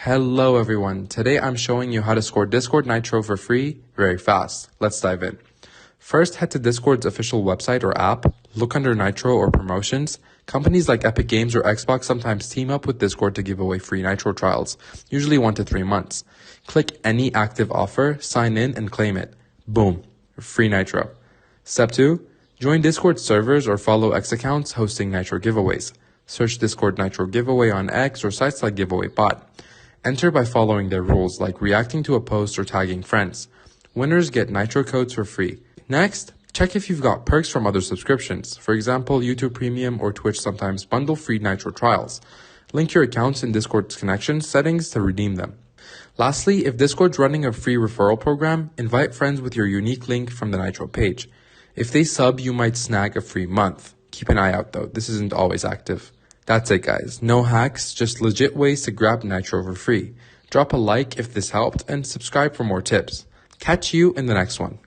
Hello everyone, today I'm showing you how to score Discord Nitro for free very fast. Let's dive in. First, head to Discord's official website or app, look under Nitro or promotions. Companies like Epic Games or Xbox sometimes team up with Discord to give away free Nitro trials, usually 1 to 3 months. Click any active offer, sign in and claim it. Boom, free Nitro. Step 2, join Discord servers or follow X accounts hosting Nitro giveaways. Search Discord Nitro giveaway on X or sites like GiveawayBot. Enter by following their rules like reacting to a post or tagging friends. Winners get Nitro codes for free. Next, check if you've got perks from other subscriptions. For example, YouTube Premium or Twitch sometimes bundle free Nitro trials. Link your accounts in Discord's connection settings to redeem them. Lastly, if Discord's running a free referral program, invite friends with your unique link from the Nitro page. If they sub, you might snag a free month. Keep an eye out though, this isn't always active. That's it guys, no hacks, just legit ways to grab Nitro for free. Drop a like if this helped and subscribe for more tips. Catch you in the next one.